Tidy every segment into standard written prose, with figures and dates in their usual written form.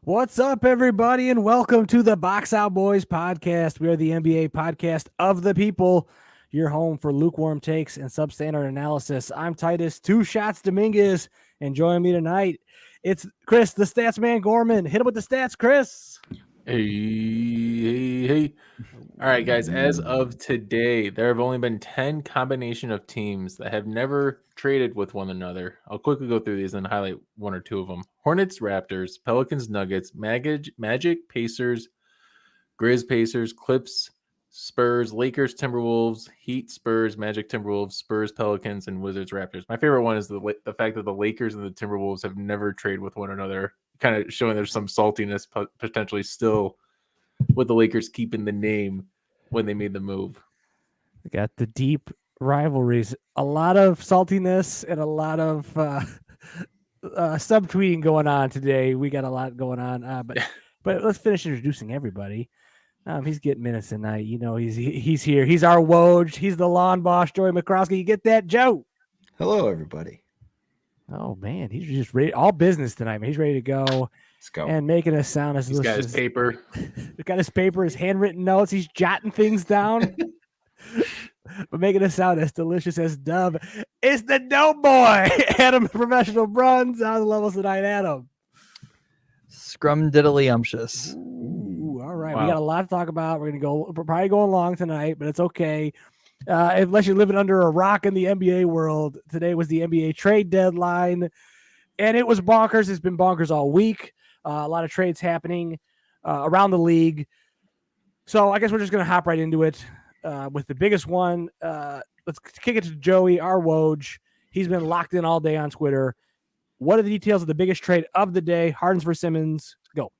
What's up, everybody, and welcome to the Box Out Boys podcast. We are the NBA podcast of the people, your home for lukewarm takes and substandard analysis. I'm Titus Two Shots Dominguez, and joining me tonight, it's Chris, the stats man Gorman. Hit him with the stats, Chris. Hey. All right, guys, as of today, there have only been 10 combination of teams that have never traded with one another. I'll quickly go through these and highlight one or two of them. Hornets, Raptors, Pelicans, Nuggets, Magic, Pacers, Grizz, Pacers, Clips, Spurs, Lakers, Timberwolves, Heat, Spurs, Magic, Timberwolves, Spurs, Pelicans, and Wizards, Raptors. My favorite one is the fact that the Lakers and the Timberwolves have never traded with one another, kind of showing there's some saltiness potentially still with the Lakers keeping the name when they made the move. We got the deep rivalries, a lot of saltiness and a lot of subtweeting going on today. We got a lot going on, but let's finish introducing everybody. He's getting minutes tonight. You know, he's here. He's our Woj. He's the lawn boss, Joey McCroskey. You get that, Joe? Hello, everybody. Oh man, he's just ready. All business tonight, man. He's ready to go. Let's go. And making us sound as He's got his paper. He's got his paper, his handwritten notes. He's jotting things down. But making us sound as delicious as Dub. It's the dope boy, Adam Professional Bruns. How's the levels tonight, Adam? Scrumdiddlyumptious. Ooh, all right. Wow. We got a lot to talk about. We're probably going long tonight, but it's okay. Unless you're living under a rock in the NBA world. Today was the NBA trade deadline, and it was bonkers. It's been bonkers all week. A lot of trades happening around the league. So I guess we're just going to hop right into it with the biggest one. Let's kick it to Joey, our Woj. He's been locked in all day on Twitter. What are the details of the biggest trade of the day? Harden's for Simmons. Go.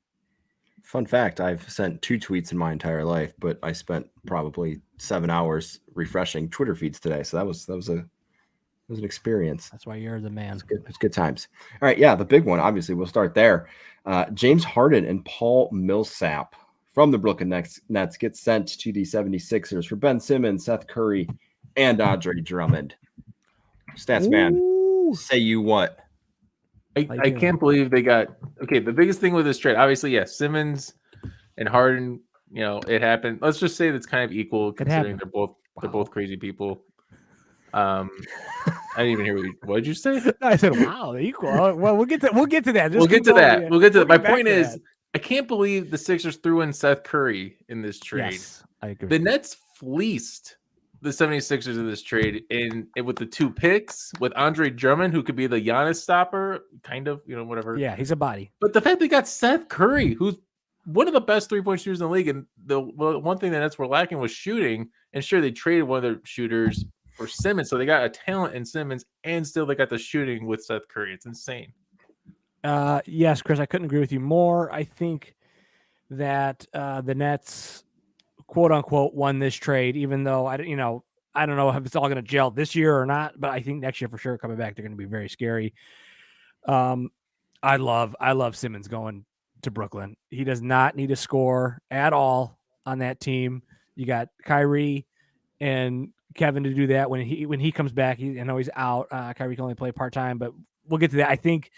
Fun fact, I've sent 2 tweets in my entire life, but I spent probably 7 hours refreshing Twitter feeds today. So that was an experience. That's why you're the man. It's good times. All right, yeah, the big one, obviously, we'll start there. James Harden and Paul Millsap from the Brooklyn Nets get sent to the 76ers for Ben Simmons, Seth Curry, and Andre Drummond. Stats man, say you what? I can't believe they got okay. The biggest thing with this trade, obviously, yes, Simmons and Harden. You know, it happened. Let's just say that's kind of equal, considering they're both crazy people. I didn't even hear what did you say? I said, "Wow, they're equal." Well, we'll get to that. We'll get to that. My point is, I can't believe the Sixers threw in Seth Curry in this trade. Yes, I agree. The Nets fleeced the 76ers in this trade, and with the 2 picks, with Andre Drummond, who could be the Giannis stopper, kind of, whatever. Yeah, he's a body. But the fact they got Seth Curry, who's one of the best 3-point shooters in the league, and the one thing the Nets were lacking was shooting, and sure, they traded one of their shooters for Simmons, so they got a talent in Simmons, and still they got the shooting with Seth Curry. It's insane. Yes, Chris, I couldn't agree with you more. I think that the Nets, quote unquote, won this trade, even though I don't know if it's all going to gel this year or not, but I think next year for sure coming back, they're going to be very scary. I love Simmons going to Brooklyn. He does not need to score at all on that team. You got Kyrie and Kevin to do that when he comes back. I know he's out. Kyrie can only play part-time, but we'll get to that. I think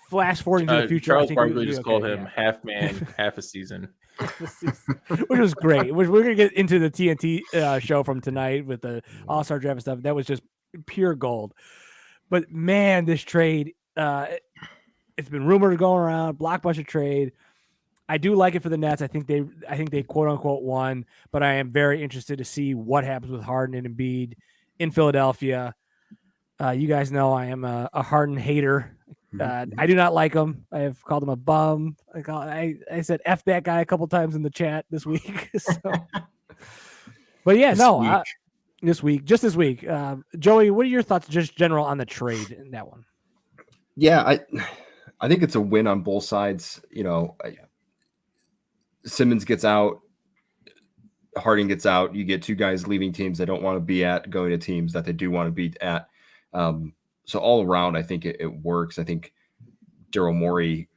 flash forward into the future. Charles Barkley just called him half man, half a season. Which was great. We're going to get into the TNT show from tonight with the All-Star draft and stuff. That was just pure gold. But man, this trade, it's been rumored going around, blockbuster trade. I do like it for the Nets. I think they quote unquote won, but I am very interested to see what happens with Harden and Embiid in Philadelphia. You guys know I am a Harden hater. I do not like him. I have called him a bum. I said F that guy a couple times in the chat this week. But yeah, this week. Joey, what are your thoughts just general on the trade in that one? Yeah, I think it's a win on both sides. Simmons gets out, Harden gets out. You get 2 guys leaving teams they don't want to be at, going to teams that they do want to be at. So all around, I think it works. I think Daryl Morey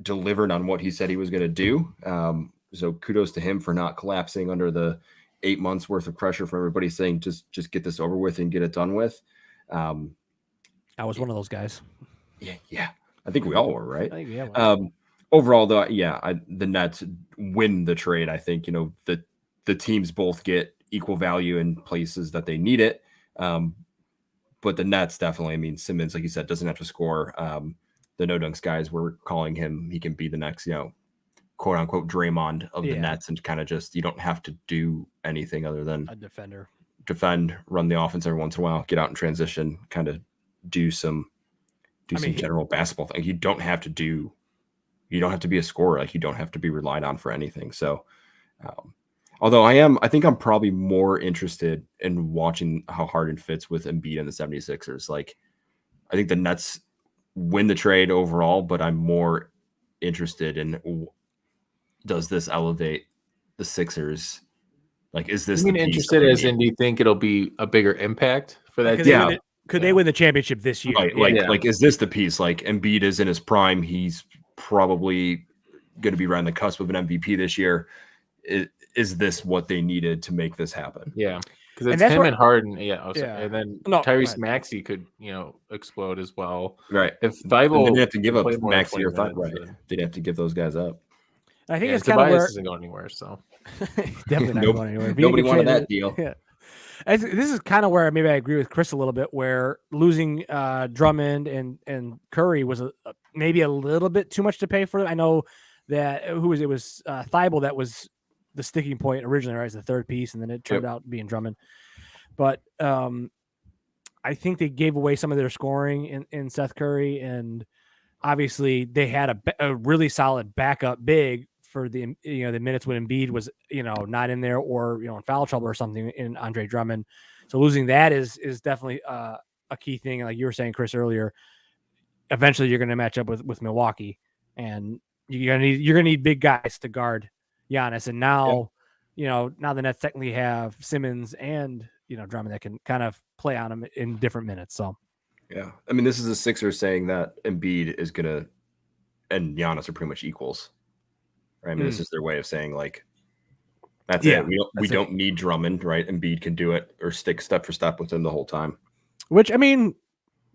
delivered on what he said he was going to do. So kudos to him for not collapsing under the 8 months worth of pressure from everybody saying, just get this over with and get it done with. I was one of those guys. Yeah. I think we all were, right? I think we have Overall, though, yeah, the Nets win the trade. I think the teams both get equal value in places that they need it. But the Nets definitely, I mean, Simmons, like you said, doesn't have to score. The no dunks guys, we're calling him, he can be the next, quote unquote Draymond of the Nets, and kind of just, you don't have to do anything other than a defender, defend, run the offense every once in a while, get out in transition, kind of do some general basketball thing. You don't have to be a scorer. Like, you don't have to be relied on for anything. So, although I think I'm probably more interested in watching how Harden fits with Embiid and the 76ers. Like, I think the Nets win the trade overall, but I'm more interested in, does this elevate the Sixers? Like, is this You mean the piece interested that as in, do you think it'll be a bigger impact for that team? Could they win the championship this year? Right, like, is this the piece? Like, Embiid is in his prime. He's probably going to be around the cusp of an MVP this year. Is this what they needed to make this happen? Yeah, because it's him and Harden. Yeah, and then Tyrese Maxey could explode as well. Right. If Thibault, they didn't have to give up Maxey or Thought. Right. They didn't have to give those guys up. I think it's kind of where isn't going anywhere. So definitely not going anywhere. Nobody wanted that deal. Yeah. This is kind of where maybe I agree with Chris a little bit, where losing Drummond and Curry was maybe a little bit too much to pay for. I know that it was Thibault that was the sticking point originally, right, as the third piece, and then it turned out being Drummond. But I think they gave away some of their scoring in Seth Curry, and obviously they had a really solid backup big for the minutes when Embiid was not in there, or in foul trouble or something, in Andre Drummond. So losing that is definitely a key thing. Like you were saying, Chris, earlier, eventually you're going to match up with Milwaukee, and you're gonna need big guys to guard Giannis. And now, now the Nets technically have Simmons and Drummond that can kind of play on him in different minutes. So yeah, I mean, this is the Sixers saying that Embiid is gonna and Giannis are pretty much equals. Right? I mean, this is their way of saying, like, that's it. We don't need Drummond, right? Embiid can do it or stick step for step with him the whole time. Which, I mean,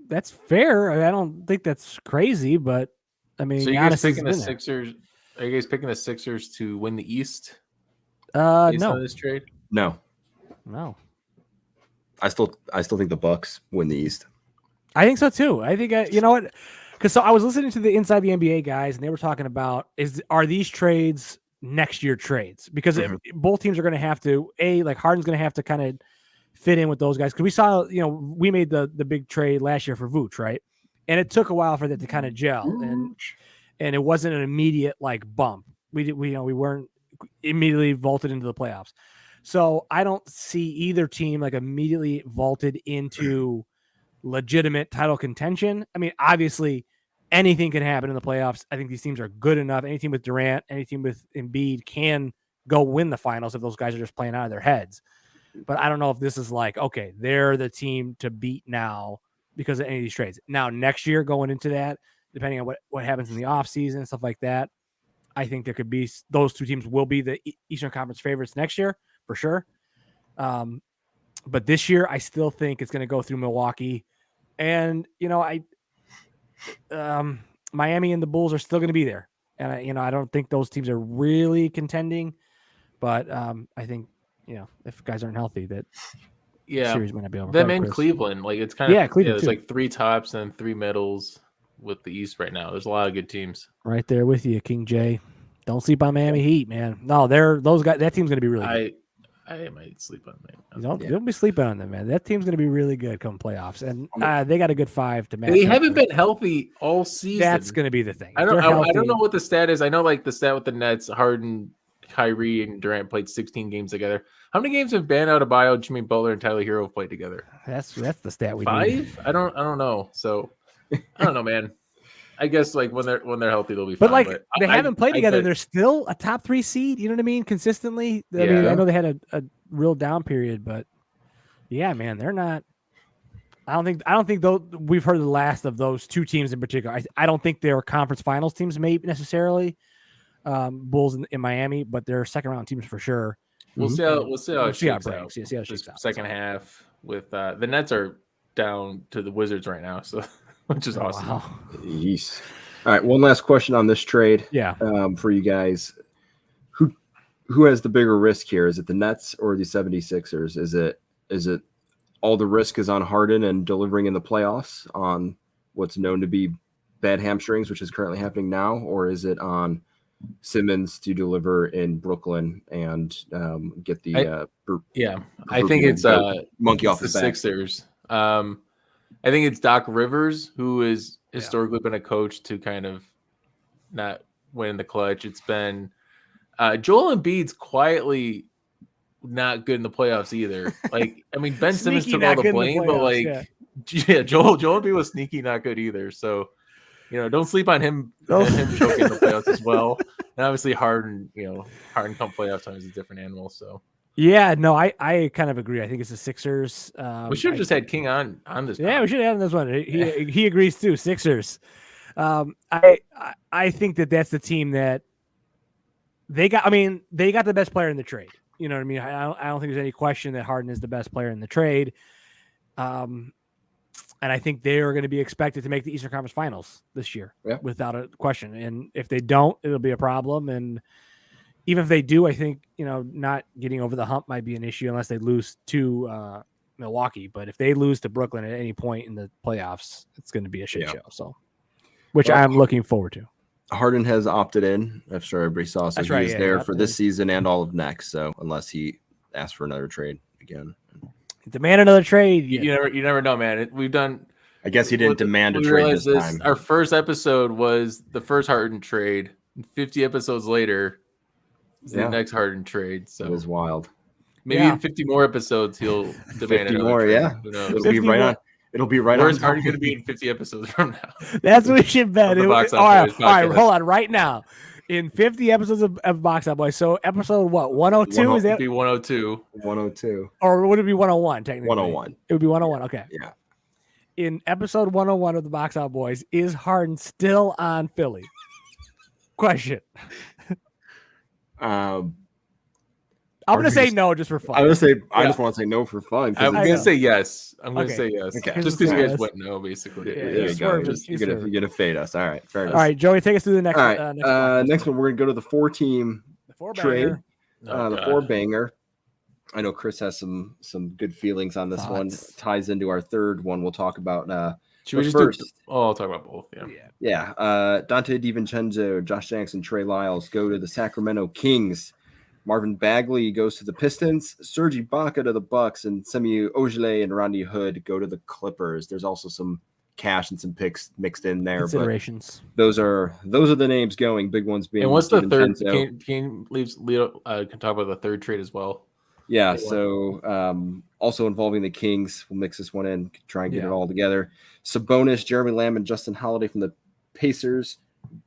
that's fair. I don't think that's crazy, but I mean, so you guys picking the Sixers? Are you guys picking the Sixers to win the East? No. On this trade? No. I still think the Bucks win the East. I think so too. I think you know what? Because I was listening to the Inside the NBA guys, and they were talking about are these trades next year trades? Because both teams are going to have to like Harden's going to have to kind of fit in with those guys. Because we saw we made the big trade last year for Vooch, right? And it took a while for that to kind of gel, and it wasn't an immediate like bump. We weren't immediately vaulted into the playoffs. So I don't see either team like immediately vaulted into legitimate title contention. I mean, obviously anything can happen in the playoffs. I think these teams are good enough. Any team with Durant, any team with Embiid can go win the finals if those guys are just playing out of their heads. But I don't know if this is like, okay, they're the team to beat now because of any of these trades. Now, next year going into that, depending on what happens in the offseason and stuff like that, I think there could be those two teams will be the Eastern Conference favorites next year for sure. But this year, I still think it's going to go through Milwaukee. And, Miami and the Bulls are still going to be there. And, I don't think those teams are really contending. But I think, if guys aren't healthy, that series might not be over. Them in Cleveland. Like, it's kind of, Cleveland it's like three tops and three middles with the East right now. There's a lot of good teams. Right there with you, King J. Don't sleep on Miami Heat, man. No, those guys. That team's going to be really good. I might sleep on them. Don't be sleeping on them, man. That team's going to be really good come playoffs, and they got a good 5 to match. They haven't been healthy all season. That's going to be the thing. I don't know what the stat is. I know like the stat with the Nets, Harden, Kyrie, and Durant played 16 games together. How many games have Bam Adebayo, Jimmy Butler, and Tyler Hero played together? That's the stat we 5? need. I don't know. So I don't know, man. I guess like when they're healthy, they'll be but fine. Like they haven't played together. They're still a top 3 seed. You know what I mean? Consistently. I mean, I know they had a real down period, but yeah, man, they're not. I don't think though we've heard the last of those two teams in particular. I don't think they're conference finals teams, maybe necessarily. Bulls in Miami, but they're second round teams for sure. We'll see how it shakes out. See how it shakes out. Second half with the Nets are down to the Wizards right now, so which is awesome. Wow. All right, one last question on this trade. Yeah. For you guys. Who has the bigger risk here? Is it the Nets or the 76ers? Is it all the risk is on Harden and delivering in the playoffs on what's known to be bad hamstrings, which is currently happening now, or is it on Simmons to deliver in Brooklyn and get the I think it's monkey off the his back? Sixers. I think it's Doc Rivers, who has historically been a coach to kind of not win in the clutch. It's been Joel Embiid's quietly not good in the playoffs either. Like, I mean, Ben Simmons Sneaky took all not the good in the blame, but playoffs, like, Joel Embiid was sneaky not good either. So, don't sleep on him choking in the playoffs as well. And obviously, Harden come playoff time is a different animal. So, yeah, no, I kind of agree. I think it's the Sixers. we should have just had King on this. Yeah, we should have this one. He agrees too. Sixers. I think that's the team that they got. I mean, they got the best player in the trade. You know what I mean? I don't think there's any question that Harden is the best player in the trade. And I think they are going to be expected to make the Eastern Conference Finals this year, without a question. And if they don't, it'll be a problem. And even if they do, I think not getting over the hump might be an issue unless they lose to Milwaukee. But if they lose to Brooklyn at any point in the playoffs, it's going to be a shit show. So, which I'm looking forward to. Harden has opted in. I'm sure everybody saw. So That's he's there for this season and all of next. So unless he asks for another trade again. Demand another trade. You never know, man. We've done. I guess he didn't demand a trade this time. Our first episode was the first Harden trade. 50 episodes later, the next Harden trade. So it was wild. Maybe in 50 more episodes, he'll demand 50 another more. trade. Yeah, it'll be right on. It'll be right Where's on. Harden going to be in 50 episodes from now? That's what we should bet. All right, hold on. Right now, in 50 episodes of Box Out Boys. So episode what? 102? Is that? It would be 102. 102. Or would it be 101 technically? 101. It would be 101. Okay. Yeah. In episode 101 of the Box Out Boys, is Harden still on Philly? Question. I'm going to say no just for fun. I just want to say no for fun. I'm going to say yes. I'm going to say yes. Okay. Just because you guys went no, basically. There you go. You're going to fade us. All right. Fair enough. All right, Joey, take us through the next one. All right. Next one, we're going to go to the 4-team trade. The 4-banger. I know Chris has some good feelings on this one. Ties into our third one we'll talk about. Should we just first? I'll talk about both. Yeah. Dante DiVincenzo, Josh Jackson, Trey Lyles go to the Sacramento Kings. Marvin Bagley goes to the Pistons, Serge Ibaka to the Bucks, and Semi Ojeleye and Rodney Hood go to the Clippers. There's also some cash and some picks mixed in there. Considerations. But those are the names going. Big ones being. And what's the third? Can leaves Leo can talk about the third trade as well. Yeah. So also involving the Kings. We'll mix this one in, try and get it all together. Sabonis, Jeremy Lamb, and Justin Holiday from the Pacers.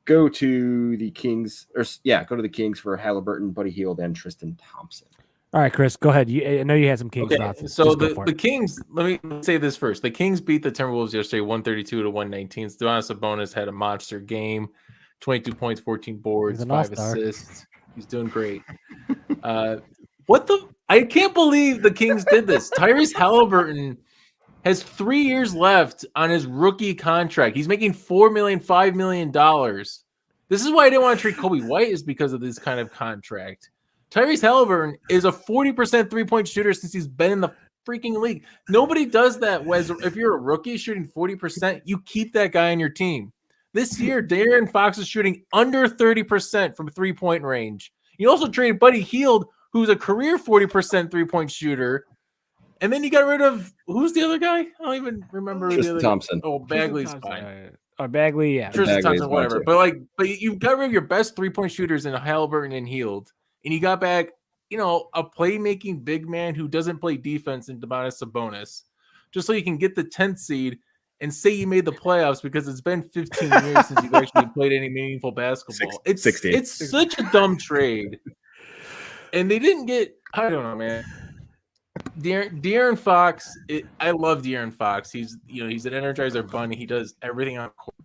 Go to the Kings, go to the Kings for Halliburton, Buddy Hield, and Tristan Thompson. All right, Chris, go ahead. I know you had some Kings thoughts. So the Kings, let me say this first. The Kings beat the Timberwolves yesterday, 132-119. Domantas Sabonis had a monster game, 22 points, 14 boards, 5 assists. He's doing great. I can't believe the Kings did this. Tyrese Halliburton has 3 years left on his rookie contract. He's making $4 million, $5 million. This is why I didn't want to trade Kobe White, is because of this kind of contract. Tyrese Halliburton is a 40% three-point shooter since he's been in the freaking league. Nobody does that. If you're a rookie shooting 40%, you keep that guy on your team. This year, De'Aaron Fox is shooting under 30% from three-point range. You also traded Buddy Hield, who's a career 40% three-point shooter. And then you got rid of who's the other guy? I don't even remember. Tristan Thompson. Oh, Bagley's fine. Or Bagley, yeah. Tristan Thompson, whatever. But you got rid of your best 3-point shooters in Halliburton and Hield, and you got back, a playmaking big man who doesn't play defense in Domantas Sabonis, just so you can get the 10th seed and say you made the playoffs, because it's been 15 years since you've actually played any meaningful basketball. It's 16. It's such a dumb trade, and they didn't get. I don't know, man. De'Aaron Fox, I love De'Aaron Fox. He's an Energizer bunny. He does everything on court,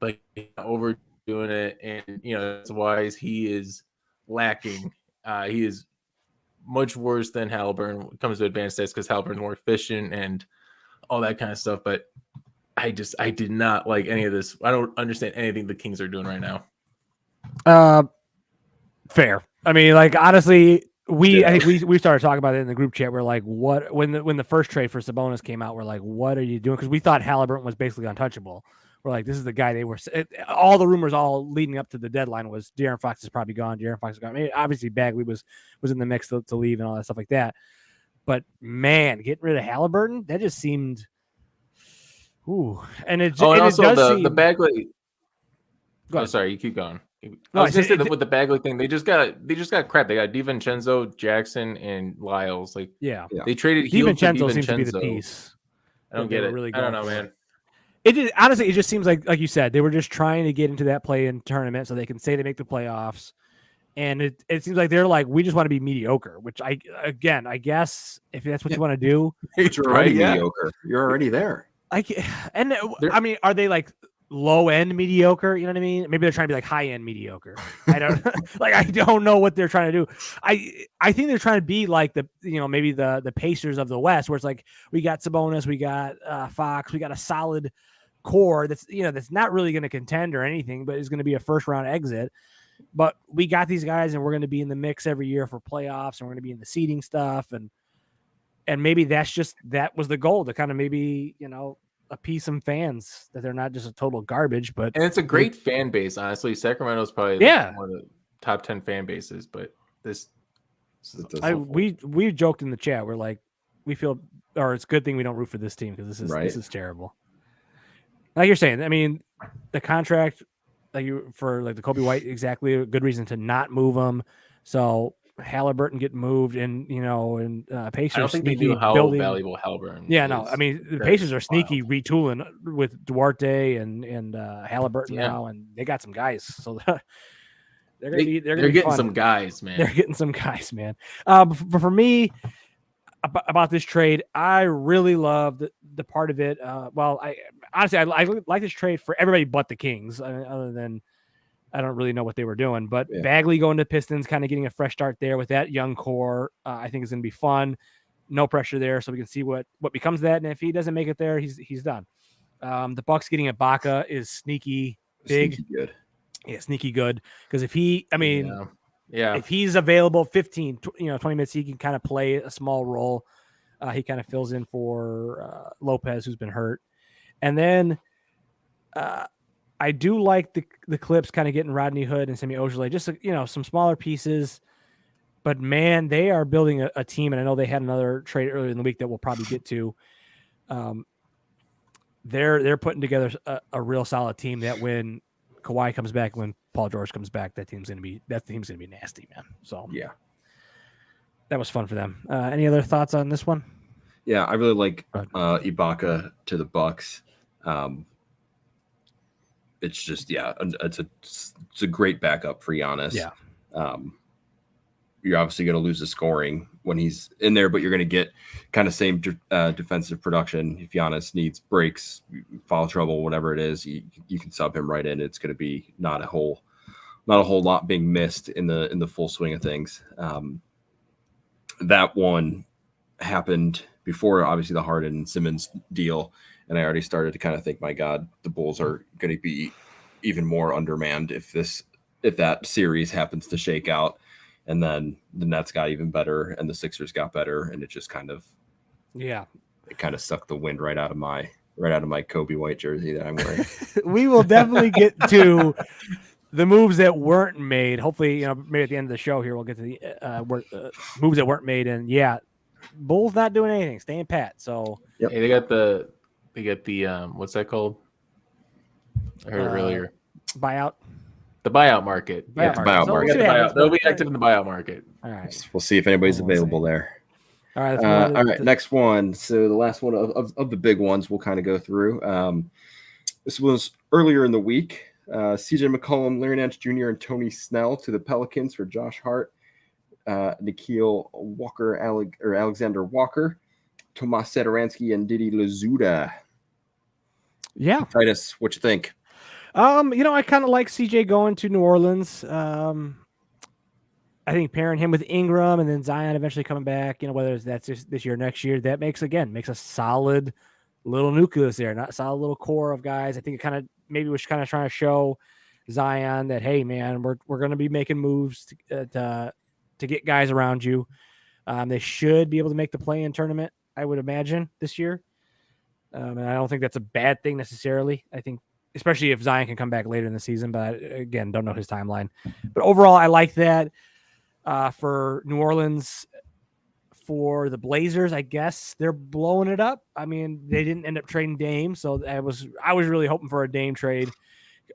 but he's not overdoing it, and that's why he is lacking. He is much worse than Halliburton when it comes to advanced stats, because Halliburton's more efficient and all that kind of stuff. But I did not like any of this. I don't understand anything the Kings are doing right now. Fair. I mean, like honestly, Yeah. I think we started talking about it in the group chat. We're like, what when the first trade for Sabonis came out, we're like, what are you doing? Because we thought Halliburton was basically untouchable. We're like, this is the guy they were. All the rumors all leading up to the deadline was De'Aaron Fox is probably gone. De'Aaron Fox is gone. I mean, obviously Bagley was in the mix to leave and all that stuff like that. But man, getting rid of Halliburton, that just seemed. Ooh, and it Oh, and and also it does the seem. Bagley. Go Oh, ahead. sorry, you keep going. No, I was gonna say that it- with the Bagley thing, they just got crap. They got DiVincenzo, Jackson, and Lyles. Like Yeah, they traded Hield to DiVincenzo seems to be the DiVincenzo. piece. I don't that they get were it. really I don't going know, for. man. It just, honestly, it just seems like you said, they were just trying to get into that play-in tournament so they can say they make the playoffs. And it seems like they're like, we just want to be mediocre, which I guess if that's what you want to do, But you're already mediocre. You're already there. I mean, are they like low end mediocre? You know what I mean? Maybe they're trying to be like high end mediocre. I don't like. I don't know what they're trying to do. I think they're trying to be like maybe the Pacers of the West, where it's like we got Sabonis, we got Fox, we got a solid core that's not really going to contend or anything, but is going to be a first round exit. But we got these guys, and we're going to be in the mix every year for playoffs, and we're going to be in the seeding stuff, and maybe that was the goal to kind of maybe appease some fans that they're not just a total garbage. But and it's a great fan base, honestly. Sacramento's probably one of the top 10 fan bases, but this. We joked in the chat. We're like, we feel, or it's a good thing we don't root for this team because this is terrible. Like you're saying, I mean, the contract for the Kobe White, exactly a good reason to not move him. So Halliburton get moved, and Pacers. I don't think they knew how valuable Halliburton. Yeah, no, I mean the Pacers are sneaky retooling with Duarte and Halliburton now, and they got some guys, so they're getting some guys, man. They're getting some guys, man. For me, about this trade, I really loved the part of it. Well, I like this trade for everybody but the Kings. Other than I don't really know what they were doing, but Bagley going to Pistons, kind of getting a fresh start there with that young core, I think is going to be fun. No pressure there, so we can see what becomes of that. And if he doesn't make it there, he's done. The Bucks getting Ibaka is sneaky big, sneaky good. Yeah, sneaky good. Because if he, I mean, if he's available 15, 20 minutes, he can kind of play a small role. He kind of fills in for Lopez, who's been hurt. And then I do like the Clips kind of getting Rodney Hood and Semi Ojeleye, just some smaller pieces. But man, they are building a team, and I know they had another trade earlier in the week that we'll probably get to. They're putting together a real solid team that when Kawhi comes back, when Paul George comes back, that team's gonna be nasty, man. So yeah, that was fun for them. Any other thoughts on this one? Yeah, I really like Ibaka to the Bucks. It's just it's a great backup for Giannis. Yeah. You're obviously going to lose the scoring when he's in there, but you're going to get kind of same defensive production. If Giannis needs breaks, foul trouble, whatever it is, you can sub him right in. It's going to be not a whole lot being missed in the full swing of things. That one happened before, obviously, the Harden and Simmons deal, and I already started to kind of think, my God, the Bulls are going to be even more undermanned if that series happens to shake out. And then the Nets got even better, and the Sixers got better, and it just kind of sucked the wind right out of my Kobe White jersey that I'm wearing. We will definitely get to the moves that weren't made. Hopefully, maybe at the end of the show here, we'll get to the moves that weren't made. And Bulls not doing anything, staying pat. So hey, they got the what's that called? I heard it earlier. Buyout. The buyout market. Buyout market. They'll be active in the buyout market. All right. We'll see if anybody's available there. All right. All right. Next one. So the last one of the big ones we'll kind of go through. This was earlier in the week. CJ McCollum, Larry Nance Jr., and Tony Snell to the Pelicans for Josh Hart, Nikhil Walker, Alexander Walker, Tomas Satoransky, and Didi Lazuda. Yeah. Titus, what you think? I kind of like CJ going to New Orleans. I think pairing him with Ingram and then Zion eventually coming back, whether that's just this year or next year, that makes a solid little nucleus there, not solid little core of guys. I think it kind of maybe was kind of trying to show Zion that, hey man, we're going to be making moves to get guys around you. They should be able to make the play-in tournament, I would imagine, this year. And I don't think that's a bad thing necessarily. I think, especially if Zion can come back later in the season, but again, don't know his timeline. But overall, I like that. For New Orleans, for the Blazers, I guess they're blowing it up. I mean, they didn't end up trading Dame, so I was really hoping for a Dame trade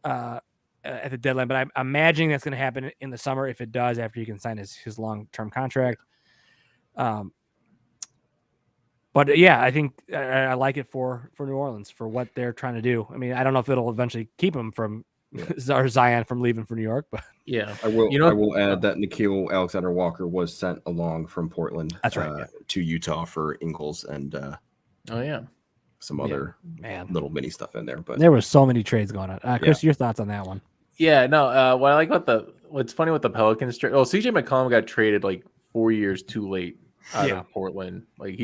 at the deadline, but I'm imagining that's going to happen in the summer if it does, after he can sign his long-term contract. But yeah, I think I like it for New Orleans for what they're trying to do. I mean, I don't know if it'll eventually keep him from or Zion from leaving for New York, but yeah, I will add that Nickeil Alexander-Walker was sent along from Portland to Utah for Ingles and some other little mini stuff in there. But there was so many trades going on. Chris, your thoughts on that one? Yeah, no. What I like about what's funny with the Pelicans trade? Oh, CJ McCollum got traded like 4 years too late out of Portland. Like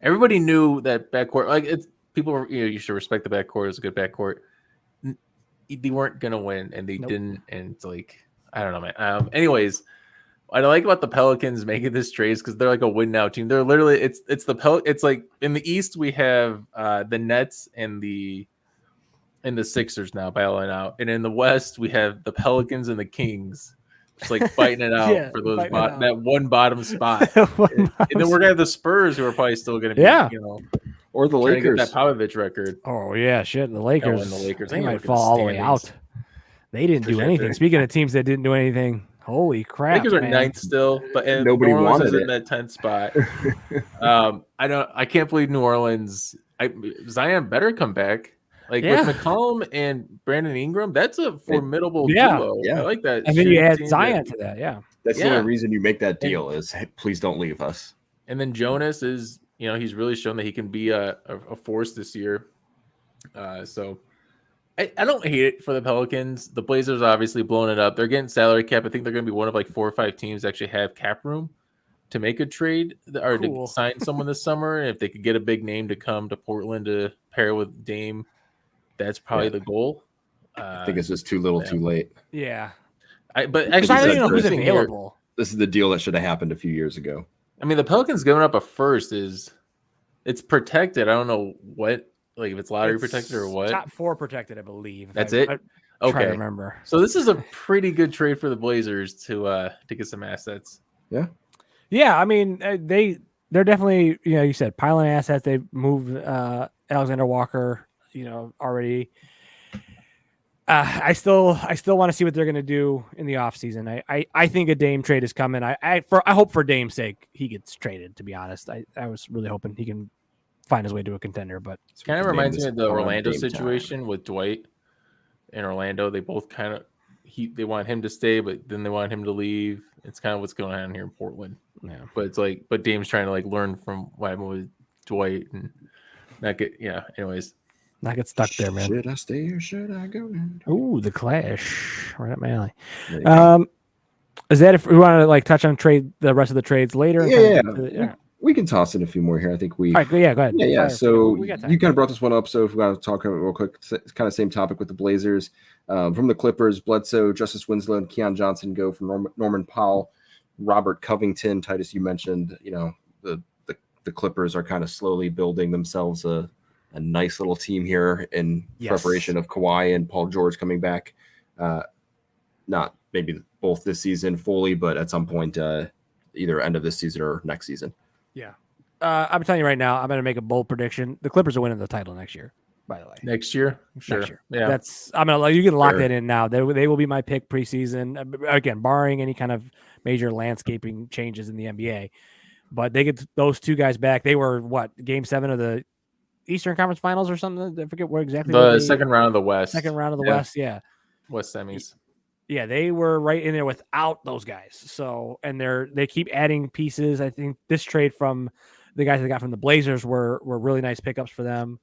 everybody knew that backcourt. Like it's people. You should respect the backcourt. It was a good backcourt. They weren't gonna win, and they didn't. And it's like I don't know, man. Anyways, what I like about the Pelicans making this trade because they're like a win now team. They're literally it's It's like in the East we have the Nets and the Sixers now battling out, and in the West we have the Pelicans and the Kings. Just like fighting it out for those that one bottom spot, and then we're gonna have the Spurs who are probably still gonna be, or the Lakers. That Popovich record. Oh yeah, shit. The Lakers. They might fall all the way out. They didn't do anything. Speaking of teams that didn't do anything, holy crap! Lakers are ninth still, but nobody wanted it in that 10th spot. I can't believe New Orleans. Zion better come back. Like with McCollum and Brandon Ingram, that's a formidable duo. Yeah. I like that. And then you add Zion to that. Yeah. That's the only reason you make that deal is, hey, please don't leave us. And then Jonas is, he's really shown that he can be a force this year. So I don't hate it for the Pelicans. The Blazers obviously blowing it up. They're getting salary cap. I think they're going to be one of like 4 or 5 teams that actually have cap room to make a trade or to sign someone this summer. If they could get a big name to come to Portland to pair with Dame, that's probably the goal. I think it's just too little, too late. Yeah, but actually, I don't even know who's available. This is the deal that should have happened a few years ago. I mean, the Pelicans giving up a first it's protected. I don't know what, like if it's lottery protected or what. Top 4 protected, I believe. That's it. I try to remember. So this is a pretty good trade for the Blazers to get some assets. Yeah. Yeah, I mean they're definitely you said piling assets. They moved Alexander Walker. Already. I still want to see what they're going to do in the offseason. I think a Dame trade is coming. I hope for Dame's sake he gets traded. To be honest, I was really hoping he can find his way to a contender. But it kind of reminds me of the Orlando situation with Dwight in Orlando. They both kind of they want him to stay, but then they want him to leave. It's kind of what's going on here in Portland. Yeah, but it's like Dame's trying to like learn from what happened with Dwight and not get anyways. Not get stuck there, man. Should I stay or should I go? Ooh, the Clash, right up my alley. Is that if we want to like touch on the rest of the trades later? Yeah. We can toss in a few more here. I think we. All right, go ahead. Yeah. So you kind of brought this one up. So if we want to talk real quick, it's kind of same topic with the Blazers. From the Clippers, Bledsoe, Justice Winslow, and Keon Johnson go from Norman Powell, Robert Covington. Titus, you mentioned, the Clippers are kind of slowly building themselves a nice little team here in preparation of Kawhi and Paul George coming back. Not maybe both this season fully, but at some point, either end of this season or next season. Yeah. I'm telling you right now, I'm going to make a bold prediction. The Clippers are winning the title next year, by the way. Next year? Sure. Next year. Yeah. You can lock that in now. They will be my pick preseason. Again, barring any kind of major landscaping changes in the NBA. But they get those 2 guys back. They were Game 7 of the Eastern Conference Finals or something. I forget where exactly. The second round of the West. Second round of the West, yeah. West semis. Yeah, they were right in there without those guys. So, and they keep adding pieces. I think this trade from the guys they got from the Blazers were really nice pickups for them.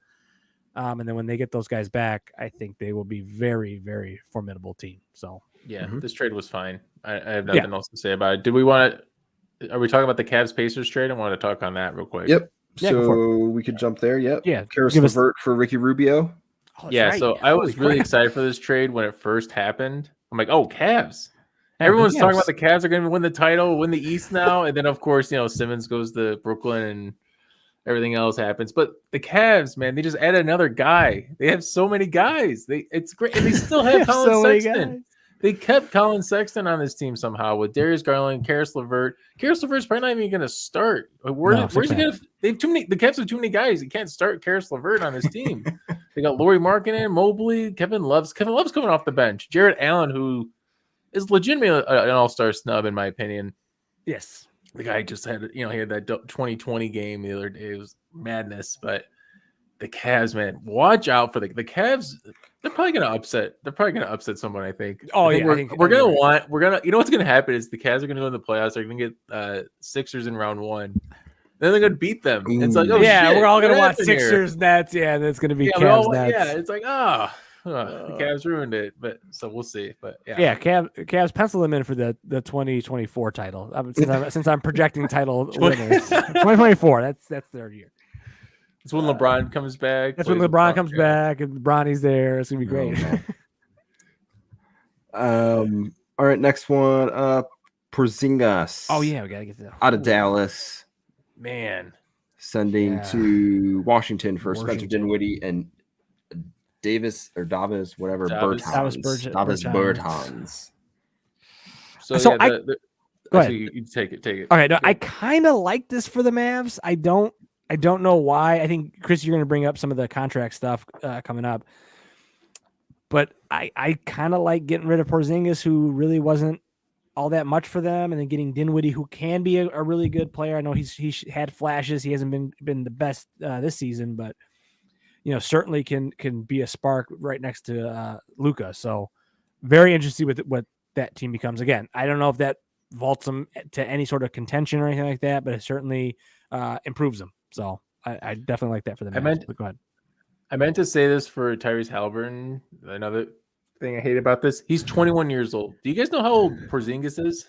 And then when they get those guys back, I think they will be very, very formidable team. So yeah, this trade was fine. I have nothing else to say about it. Are we talking about the Cavs Pacers trade? I want to talk on that real quick. Yep. Yeah, go for So we could jump there. Yep. Yeah, Karis give us- LeVert for Ricky Rubio. Oh, that's Yeah, right. so I was Holy really crap. excited for this trade when it first happened. I'm like, oh, Cavs. Yeah, Everyone's the talking Cavs. about the Cavs are going to win the title, win the East now, and then of course, Simmons goes to Brooklyn and everything else happens. But the Cavs, man, they just added another guy. They have so many guys. It's great, and they still have Colin So many Sexton. guys. They kept Colin Sexton on this team somehow with Darius Garland, Karis LeVert. Karis LeVert's probably not even going to start. Where's he going to? They have too many. The Cavs have too many guys. You can't start Karis LeVert on this team. They got Lauri Markkanen, Mobley, Kevin Love's coming off the bench. Jared Allen, who is legitimately an all-star snub in my opinion. Yes. The guy just had, he had that 2020 game the other day. It was madness. But the Cavs, man, watch out for the Cavs. They're probably gonna upset. They're probably gonna upset someone. I think. Oh, I think yeah. we're gonna. You know what's gonna happen is the Cavs are gonna go in the playoffs. They're gonna get Sixers in round 1. Then they're gonna beat them. It's like, oh yeah, shit, we're all gonna what watch happened here? Sixers Nets. Yeah, that's gonna be Cavs Nets. Yeah, it's like the Cavs ruined it. But so we'll see. But yeah, Cavs pencil them in for the 2024 title. Since I'm projecting title winners, 2024. That's their year. It's when LeBron comes back. That's when LeBron comes back and Bronny's there. It's gonna be great. All right, next one. Porzingis. Oh yeah, we gotta get that out of Dallas. Man, sending to Washington for Spencer Dinwiddie and Davis, whatever. Davis Bertans. So go ahead. You take it. Okay, no, I kind of like this for the Mavs. I don't know why. I think, Chris, you're going to bring up some of the contract stuff coming up. But I kind of like getting rid of Porzingis, who really wasn't all that much for them, and then getting Dinwiddie, who can be a really good player. I know he's had flashes. He hasn't been the best this season, but certainly can be a spark right next to Luka. So very interested with what that team becomes. Again, I don't know if that vaults them to any sort of contention or anything like that, but it certainly improves them. So I definitely like that for the Mavs. Go ahead. I meant to say this for Tyrese Halliburton. Another thing I hate about this, he's 21 years old. Do you guys know how old Porzingis is?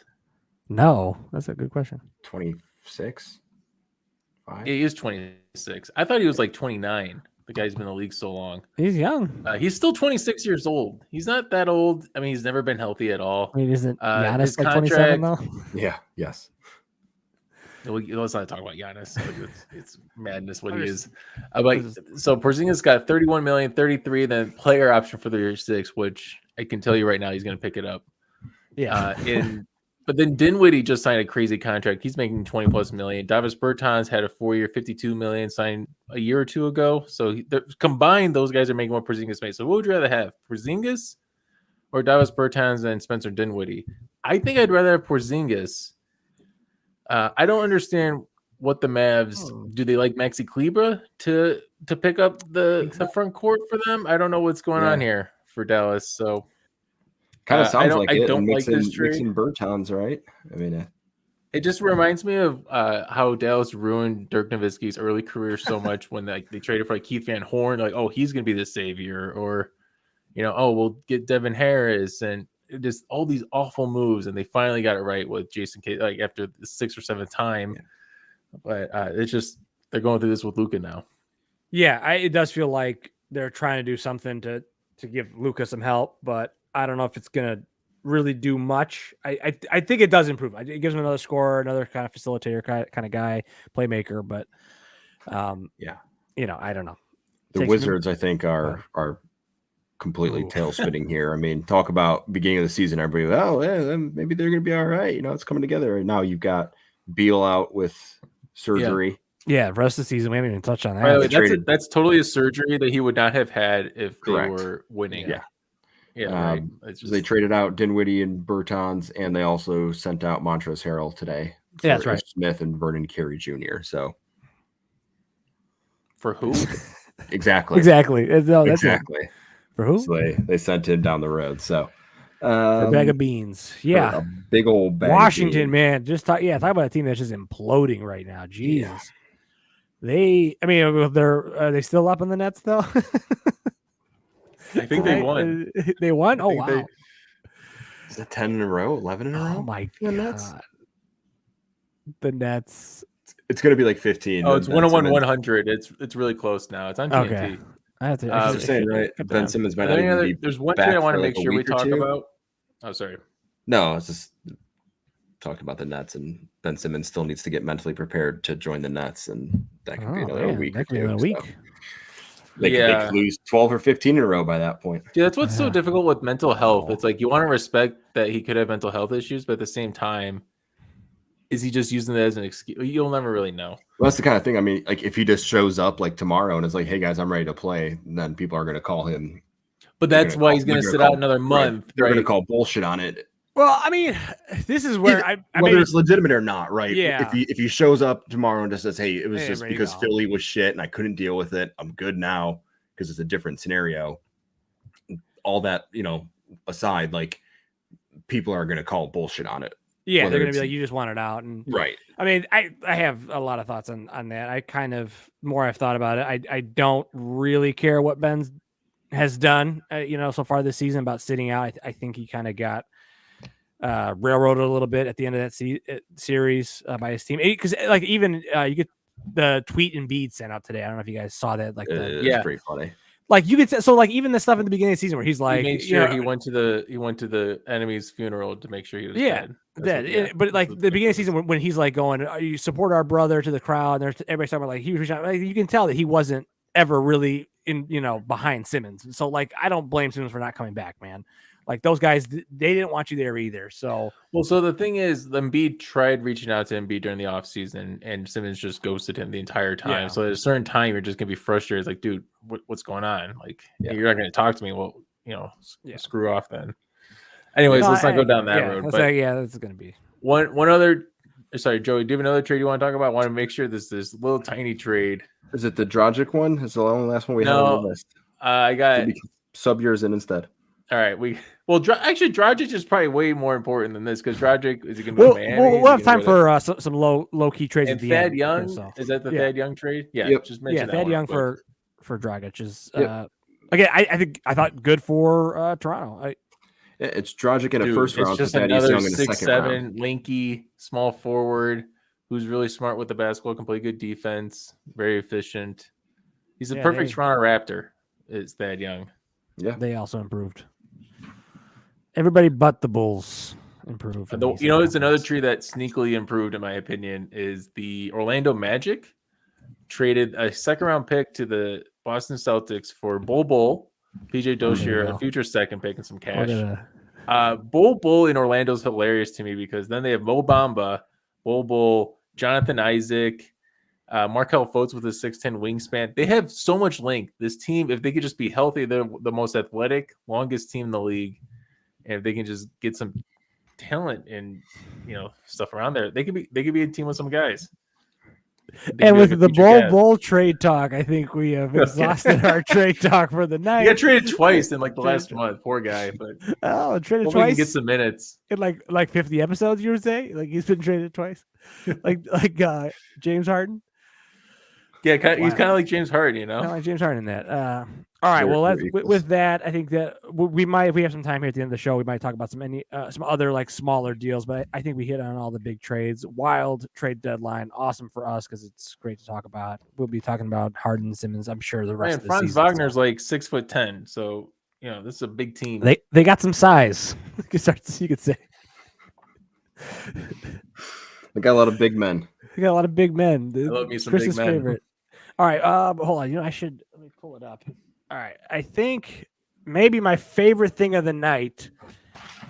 No, that's a good question. 26. He is 26. I thought he was like 29. The guy's been in the league so long. He's young. He's still 26 years old. He's not that old. I mean, he's never been healthy at all. I mean, isn't Giannis like contract, 27 though? Yeah. Yes. Let's not talk about Giannis. It's madness what he is. So Porzingis got 31 million, 33, then player option for the year 6, which I can tell you right now he's going to pick it up. Yeah. But then Dinwiddie just signed a crazy contract. He's making 20 plus million. Davis Bertans had a 4-year, 52 million signed a year or two ago. So combined, those guys are making what Porzingis made. So what would you rather have, Porzingis or Davis Bertans and Spencer Dinwiddie? I think I'd rather have Porzingis. I don't understand what the Mavs do. They like Maxi Kleber to pick up the front court for them? I don't know what's going on here for Dallas. So kind of sounds like it. I don't like this trade. Mixing Bertans, right? I mean, it just reminds me of how Dallas ruined Dirk Nowitzki's early career so much when they traded for Keith Van Horn. Like, oh, he's going to be the savior, or we'll get Devin Harris, and just all these awful moves, and they finally got it right with Jason Kidd, like after the 6th or 7th time. Yeah. But it's just they're going through this with Luka now. Yeah, it does feel like they're trying to do something to give Luka some help, but I don't know if it's gonna really do much. I think it does improve. It gives him another scorer, another kind of facilitator kind of guy, playmaker. But I don't know. The Wizards, I think, are completely tail spinning here. I mean, talk about beginning of the season, everybody, maybe they're gonna be all right. It's coming together. And now you've got Beal out with surgery. Yeah, rest of the season we haven't even touched on that. By the way, that's totally a surgery that he would not have had if they were winning. Yeah. They traded out Dinwiddie and Bertans, and they also sent out Montrezl Harrell today. Yeah, that's right. Smith and Vernon Carey Jr. So for who? Exactly. No, that's exactly. It. For who? So they sent him down the road. So for a bag of beans. Yeah. A big old bag. Washington, man. Talk about a team that's just imploding right now. Jesus. Yeah. Are they still up in the Nets though? I think they won. They won? Oh, wow. Is it 10 in a row? 11 in a row? Oh, my God. The Nets. It's going to be like 15. Oh, then it's Ben 101 Simmons. 100. It's really close now. It's on Okay. TNT. I have to. I was saying, right? Ben Simmons might not even be There's one back trade I want for to like make a sure we week or talk two. about. Oh, sorry. No, I was just talking about the Nets, and Ben Simmons still needs to get mentally prepared to join the Nets, and that could be another week or that could be two. another So week. they could lose 12 or 15 in a row by that point. Yeah, that's what's so difficult with mental health. Oh. It's like you want to respect that he could have mental health issues, but at the same time, is he just using that as an excuse? You'll never really know. Well, that's the kind of thing. I mean, like if he just shows up like tomorrow and is like, "Hey guys, I'm ready to play," then people are going to call him. But that's why he's going to sit out another month. They're going to call bullshit on it. Well, I mean, this is where whether it's legitimate or not, right? Yeah. If he shows up tomorrow and just says, "Hey, it was just ready to because go. Philly was shit and I couldn't deal with it. I'm good now because it's a different scenario." All that, aside, like people are going to call bullshit on it. Yeah, Whether they're gonna be it's- like, you just want it out, and Right. I mean, I have a lot of thoughts on that. I kind of more I've thought about it. I don't really care what Ben has done, so far this season about sitting out. I think he kind of got railroaded a little bit at the end of that series by his team. Because like even you get the tweet Embiid sent out today. I don't know if you guys saw that. Like it's pretty funny. Like you could say, so like even the stuff in the beginning of the season where he's like, he made sure he went to the enemy's funeral to make sure he was dead. But like the beginning of the season when he's like going, you support our brother to the crowd, and there's everybody's talking about like he was like, you can tell that he wasn't ever really in behind Simmons. So like I don't blame Simmons for not coming back, man. Like those guys, they didn't want you there either. So so the thing is, Embiid tried reaching out to Embiid during the offseason, and Simmons just ghosted him the entire time. Yeah. So at a certain time, you're just gonna be frustrated. It's like, dude, what's going on? Like, you're not gonna talk to me. Well, screw off then. Anyways, let's not go down that road. But that's gonna be one other. Sorry, Joey, do you have another trade you want to talk about? I want to make sure this little tiny trade. Is it the Dragic one? Is the only last one we have on the list? I got sub yours in instead. All right, actually, Dragic is probably way more important than this because Dragic is he going to be Miami? We'll have time for some low key trades and at the Thad end. Young, is that the Thad Young trade? Yeah, just mention that. Thad Young for Dragic is again. I thought good for Toronto. It's Dragic in a first round. It's just another 6'7", lanky, small forward who's really smart with the basketball, can play good defense, very efficient. He's a perfect Toronto Raptor. Is Thad Young? Yeah, they also improved. Everybody but the Bulls improved. It's another tree that sneakily improved, in my opinion, is the Orlando Magic traded a second-round pick to the Boston Celtics for Bol, PJ Dozier, a future second pick, and some cash. Bol in Orlando is hilarious to me because then they have Mo Bamba, Bol, Jonathan Isaac, Markelle Fultz with a 6'10" wingspan. They have so much length. This team, if they could just be healthy, they're the most athletic, longest team in the league. And if they can just get some talent and stuff around there, they could be a team with some guys. And with the Bol trade talk, I think we have exhausted our trade talk for the night. He got traded twice in like the last month. Poor guy, but traded twice. He can get some minutes in like 50 episodes. You would say like he's been traded twice, like James Harden. Yeah, he's kind of like James Harden, Kind of like James Harden in that. All right, well, with that, I think that we might, if we have some time here at the end of the show, we might talk about some other like smaller deals. But I think we hit on all the big trades. Wild trade deadline, awesome for us because it's great to talk about. We'll be talking about Harden, Simmons. I'm sure the rest of the Franz season. Wagner's like 6'10", so this is a big team. They got some size. You could say. They got a lot of big men. They got a lot of big men. I love me some Chris's big men. Favorite. All right, hold on. Let me pull it up. All right, I think maybe my favorite thing of the night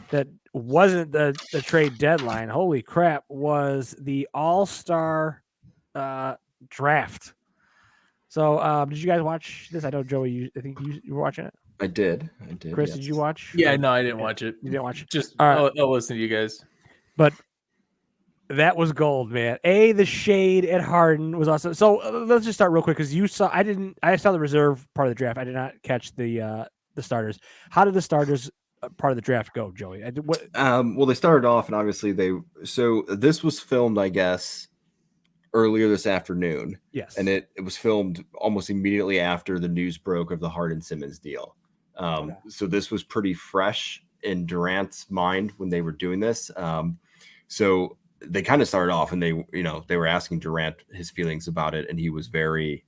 that wasn't the trade deadline, holy crap, was the All-Star draft. So, did you guys watch this? I know, Joey, I think you were watching it. I did. Chris, yes. Did you watch? Yeah, no, I didn't watch it. You didn't watch it? Just I'll listen to you guys. But that was gold, man. The shade at Harden was awesome. So let's just start real quick because I saw the reserve part of the draft. I did not catch the starters. How did the starters part of the draft go, Joey? Well, they started off, and obviously this was filmed, I guess, earlier this afternoon. Yes, and it was filmed almost immediately after the news broke of the Harden Simmons deal. So this was pretty fresh in Durant's mind when they were doing this. So they kind of started off and they were asking Durant his feelings about it, and he was very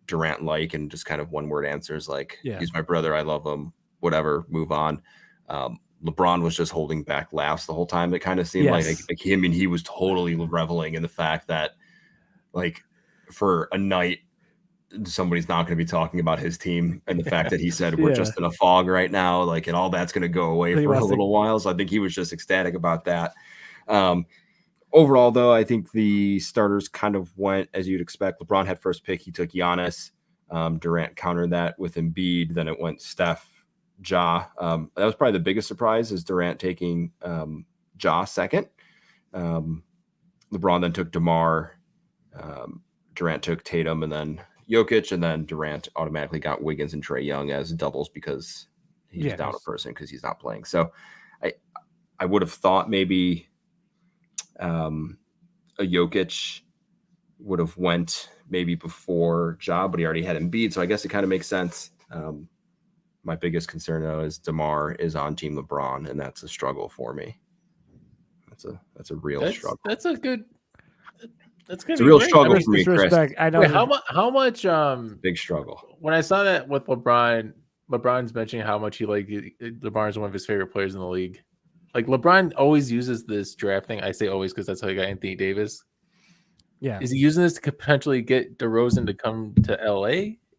Durant-like and just kind of one-word answers like, he's my brother, I love him, whatever, move on. LeBron was just holding back laughs the whole time. It kind of seemed like him, and he was totally reveling in the fact that, like, for a night, somebody's not going to be talking about his team, and the fact that he said we're just in a fog right now, like, and all that's going to go away for a little while. So I think he was just ecstatic about that. Overall, though, I think the starters kind of went as you'd expect. LeBron had first pick. He took Giannis. Durant countered that with Embiid. Then it went Steph, Ja. That was probably the biggest surprise, is Durant taking Ja second. LeBron then took DeMar. Durant took Tatum, and then Jokic, and then Durant automatically got Wiggins and Trae Young as doubles because he's down a person because he's not playing. So I would have thought maybe a Jokic would have went maybe before Ja, but he already had Embiid, so I guess it kind of makes sense. My biggest concern, though, is DeMar is on Team LeBron, and that's a struggle for me. That's a real struggle. That's a good. That's gonna it's be a real great. struggle for me, Chris. I know. Wait, how much? Big struggle. When I saw that with LeBron's mentioning how much he LeBron is one of his favorite players in the league. Like, LeBron always uses this draft thing. I say always because that's how he got Anthony Davis. Yeah. Is he using this to potentially get DeRozan to come to LA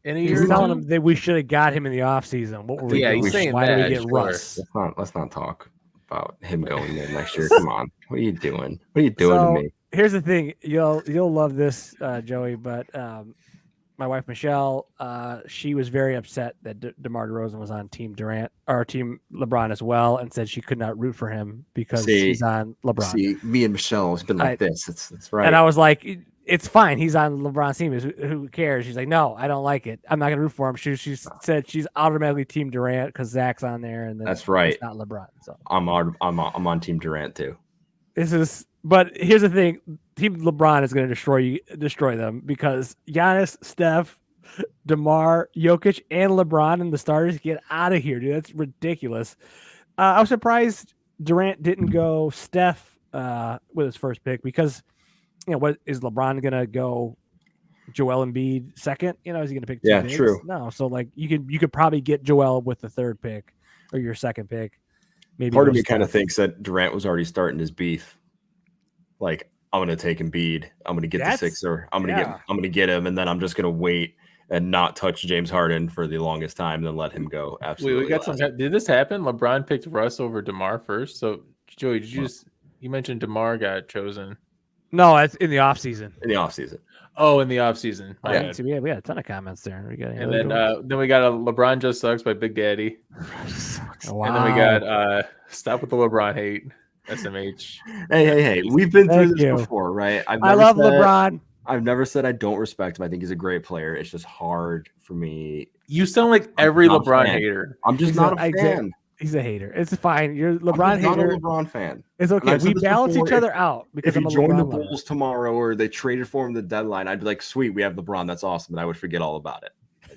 in a year? He's telling him that we should have got him in the offseason. What were we doing? He's saying why that. Did we get Russ? Let's not talk about him going there next year. Come on. What are you doing? What are you doing to me? Here's the thing. You'll love this, Joey, but my wife Michelle, she was very upset that DeMar DeRozan was on Team Durant or Team LeBron as well, and said she could not root for him because he's on LeBron. See, me and Michelle has been like this. It's right. And I was like, it's fine. He's on LeBron's team. Who cares? She's like, no, I don't like it. I'm not gonna root for him. She said she's automatically Team Durant because Zach's on there, and then that's right. It's not LeBron. So I'm on Team Durant too. But here's the thing: Team LeBron is going to destroy them because Giannis, Steph, DeMar, Jokic, and LeBron and the starters get out of here, dude. That's ridiculous. I was surprised Durant didn't go Steph with his first pick because, what is LeBron going to go? Joel Embiid second? Is he going to pick? Two bigs? True. No, so like you could probably get Joel with the third pick or your second pick. Maybe part of me kind of thinks that Durant was already starting his beef. Like, I'm going to take Embiid. I'm going to get the Sixer. I'm going to get him, and then I'm just going to wait and not touch James Harden for the longest time, and then let him go. Absolutely. Wait, we got some. Did this happen? LeBron picked Russ over DeMar first. So, Joey, did you mentioned DeMar got chosen? No, it's in the offseason. In the offseason. Oh, in the offseason. Yeah, we had a ton of comments there. And then we got a LeBron Just Sucks by Big Daddy. Wow. And then we got Stop with the LeBron Hate. SMH. Hey. We've been through this before, right? I love LeBron. I've never said I don't respect him. I think he's a great player. It's just hard for me. You sound like every LeBron hater. I'm just not a fan. He's a hater. It's fine. You're LeBron hater. I'm not a LeBron fan. It's okay. We balance each other out because if he joined the Bulls tomorrow or they traded for him the deadline, I'd be like, sweet, we have LeBron. That's awesome. And I would forget all about it.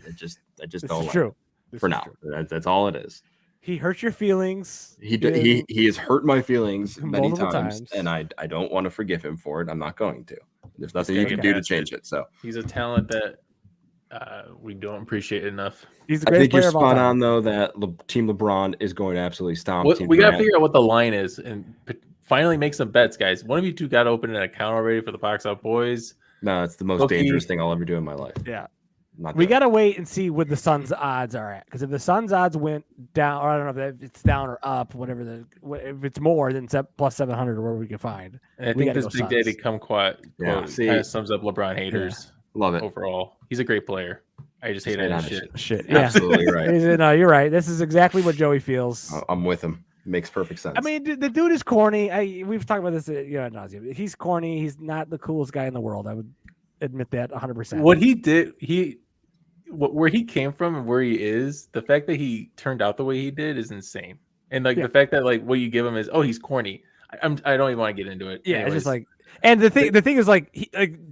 I just don't like it. For now. That's all it is. He hurt your feelings. He has hurt my feelings many times, and I don't want to forgive him for it. I'm not going to. There's nothing you can do to change it. So he's a talent that we don't appreciate enough. He's the greatest player you're of all spot time. on though that Team LeBron is going to absolutely stomp. We got to figure out what the line is and finally make some bets, guys. One of you two got to open an account already for the Box Out Boys. No, it's the most dangerous thing I'll ever do in my life. Yeah. We got to wait and see what the Suns' odds are at. Because if the Suns' odds went down, or I don't know if it's down or up, whatever, if it's more than plus 700 or whatever we can find. And I think this Big Daddy Kumquat quote kind of sums up LeBron haters. Love it. Overall, he's a great player. I just hate his shit. Yeah. Absolutely right. No, you're right. This is exactly what Joey feels. I'm with him. It makes perfect sense. I mean, the dude is corny. We've talked about this ad nauseum. He's corny. He's not the coolest guy in the world. I would admit that 100%. What he did, where he came from and where he is, the fact that he turned out the way he did is insane. And the fact that what you give him is, he's corny. I don't even want to get into it. Yeah, anyways. It's just and the thing is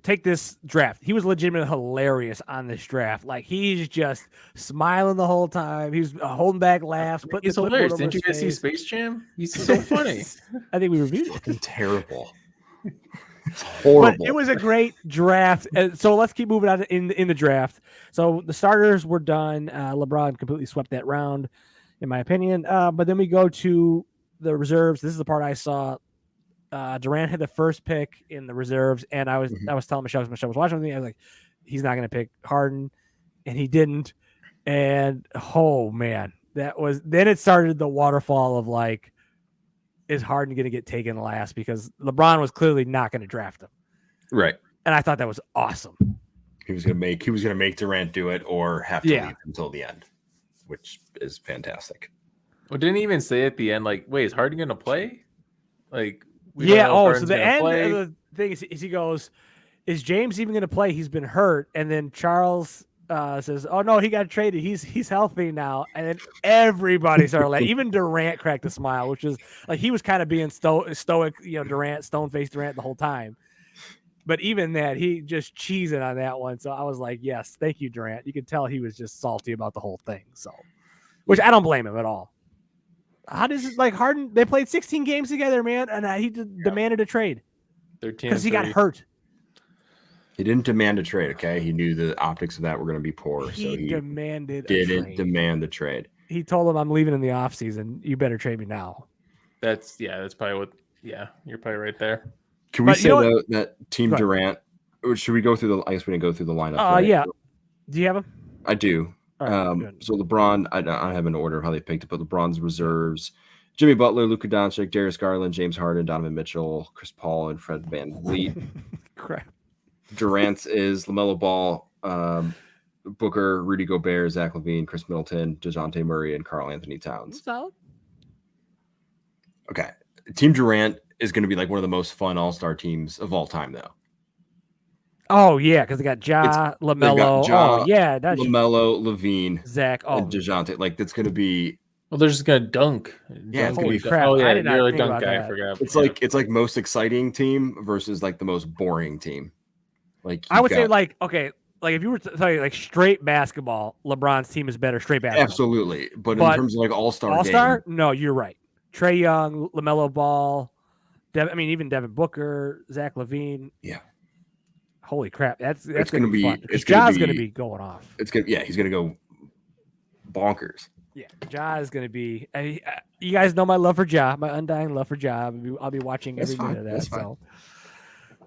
take this draft. He was legitimately hilarious on this draft. Like, he's just smiling the whole time. He's holding back laughs. He's hilarious. Didn't you guys see Space Jam? He's so funny. I think we reviewed it. It's terrible. It's horrible. But it was a great draft. So let's keep moving on in the draft. So the starters were done. LeBron completely swept that round, in my opinion. But then we go to the reserves. This is the part I saw. Durant had the first pick in the reserves, and I was telling Michelle was watching with me. I was like, he's not going to pick Harden, and he didn't. And oh man, then it started the waterfall of like, is Harden going to get taken last, because LeBron was clearly not going to draft him. Right. And I thought that was awesome. He was going to make Durant do it or have to leave until the end, which is fantastic. Well, didn't he even say at the end, like, wait, is Harden going to play? Like, so the end of the thing is he goes, is James even going to play? He's been hurt. And then Charles says, oh no, he got traded. He's healthy now. And then everybody started laughing. Even Durant cracked a smile, which is like, he was kind of being stoic, Durant, stone-faced Durant the whole time. But even that, he just cheesing on that one. So I was like, yes, thank you, Durant. You could tell he was just salty about the whole thing. So, which I don't blame him at all. How does it, like, Harden? They played 16 games together, man, and he demanded a trade 13 because he got hurt. He didn't demand a trade. Okay, he knew the optics of that were going to be poor, so he didn't demand the trade. He told him, "I'm leaving in the offseason. You better trade me now." That's probably what. Yeah, you're probably right there. Can we say though that Team Durant? Or should we go through the? I guess we didn't go through the lineup. Yeah. Do you have him? I do. Right, so LeBron, I have an order of how they picked it, but LeBron's reserves: Jimmy Butler, Luka Doncic, Darius Garland, James Harden, Donovan Mitchell, Chris Paul, and Fred VanVleet. Crap. Durant's is LaMelo Ball, Booker, Rudy Gobert, Zach LaVine, Chris Middleton, DeJounte Murray, and Karl Anthony Towns. Solid. Okay. Team Durant is going to be like one of the most fun all-star teams of all time, though. Oh, yeah, because they got LaMelo. LaMelo, LaVine, Zach, and DeJounte. Like, that's going to be... Well, they're just going to dunk. Yeah, it's going to be crap. Oh, yeah, I did not you're a think dunk about guy. that. I forgot. It's like most exciting team versus like the most boring team. Like I would say like if you were to tell you like straight basketball, LeBron's team is better straight basketball. Absolutely. But in terms of like all-star, no, you're right. Trae Young, LaMelo Ball, even Devin Booker, Zach LaVine. Yeah. Holy crap. That's going to be fun. Ja's going to be going off. He's going to go bonkers. Yeah, Ja is going to be. You guys know my love for Ja, my undying love for Ja. I'll be watching every minute of that. That's fine. So.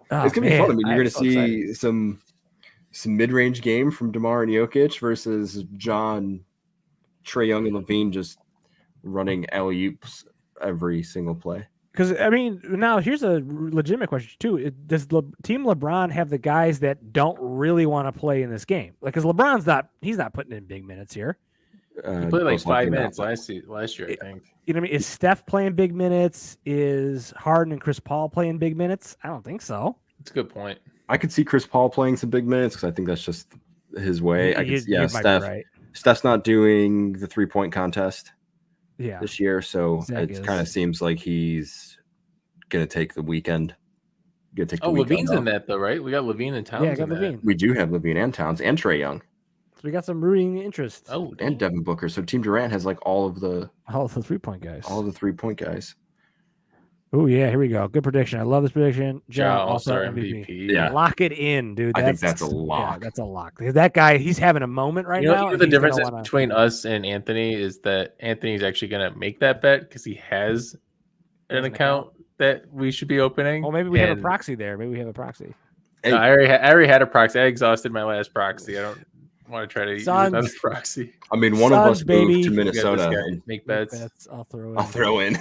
It's going to be fun. I mean, you're going to see some mid-range game from DeMar and Jokic versus John, Trae Young, and LaVine just running alley-oops every single play. Because, now here's a legitimate question, too. Does Team LeBron have the guys that don't really want to play in this game? Like, because LeBron's he's not putting in big minutes here. He played like 5 minutes last year, I think. You know what I mean? Is Steph playing big minutes? Is Harden and Chris Paul playing big minutes? I don't think so. That's a good point. I could see Chris Paul playing some big minutes because I think that's just his way. Steph's not doing the 3-point contest this year, so it kind of seems like he's going to take the weekend. LaVine's in that though, right? We got LaVine and Towns. Yeah, I got LaVine. We do have LaVine and Towns and Trae Young. So we got some rooting interest. Oh, and Devin Booker. So Team Durant has like all of the 3-point guys. All the 3-point guys. Oh yeah, here we go. Good prediction. I love this prediction. Ja All-Star MVP. Yeah, lock it in, dude. I think that's a lock. Yeah, that's a lock. That guy, he's having a moment right now. The difference between us and Anthony is that Anthony's actually going to make that bet because he has an account that we should be opening. Well, maybe we have a proxy there. Maybe we have a proxy. Hey. No, I already had a proxy. I exhausted my last proxy. I don't want to try to use another proxy. I mean, one of us moved to Minnesota and make bets. I'll throw in.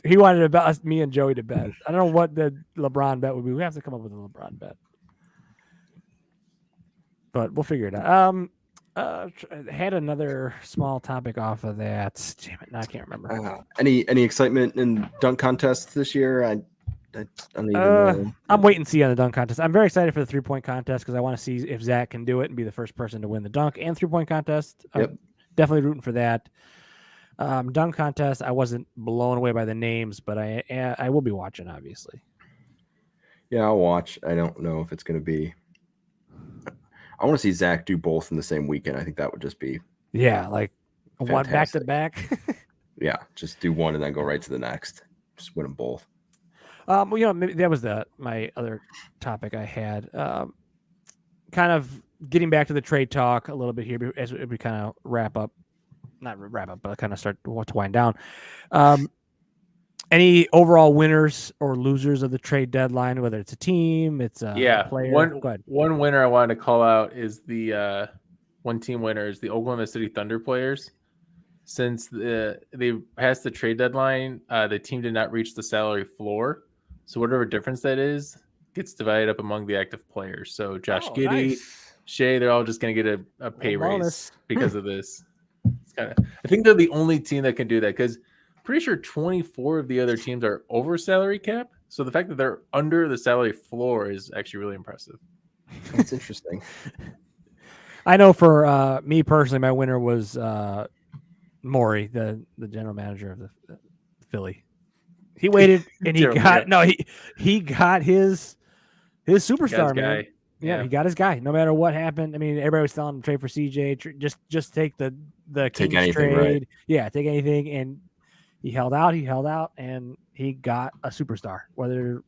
He wanted to bet me and Joey to bet. I don't know what the LeBron bet would be. We have to come up with a LeBron bet, but we'll figure it out. Had another small topic off of that. Damn it, now I can't remember. Any excitement in dunk contests this year? I don't even know. I'm waiting to see on the dunk contest. I'm very excited for the 3-point contest because I want to see if Zach can do it and be the first person to win the dunk and 3-point contest. Yep. Definitely rooting for that. Dunk contest, I wasn't blown away by the names, but I will be watching, obviously. Yeah, I'll watch. I don't know if it's going to be. I want to see Zach do both in the same weekend. I think that would just be. Yeah, like one back to back. Yeah, just do one and then go right to the next. Just win them both. Well, maybe that was my other topic I had. Kind of getting back to the trade talk a little bit here as we kind of not wrap up, but kind of start to wind down. Any overall winners or losers of the trade deadline, whether it's a team, it's a player? Go ahead. One winner I wanted to call out is the one team winner is the Oklahoma City Thunder players. Since they passed the trade deadline, the team did not reach the salary floor. So whatever difference that is gets divided up among the active players. So Josh Giddey, nice. Shea, they're all just going to get a pay raise bonus. because of this. It's I think they're the only team that can do that because pretty sure 24 of the other teams are over salary cap. So the fact that they're under the salary floor is actually really impressive. That's interesting. I know for me personally, my winner was Morey, the general manager of the Philly. He waited and he got his superstar, man. Yeah, he got his guy. No matter what happened. I mean, everybody was telling him to trade for CJ. Just take the Kings trade. Right. Yeah, take anything. And he held out, and he got a superstar. Whether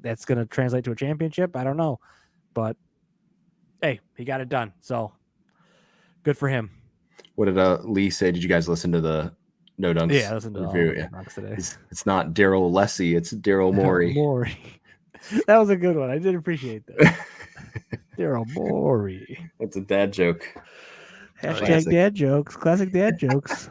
that's going to translate to a championship, I don't know. But hey, he got it done. So good for him. What did Lee say? Did you guys listen to the No Dunks? Yeah, I listened to review. No Dunks today. It's not Daryl Lessie, it's Daryl Morey. That was a good one. I did appreciate that. Daryl Morey. That's a dad joke. Hashtag classic. Dad jokes. Classic dad jokes.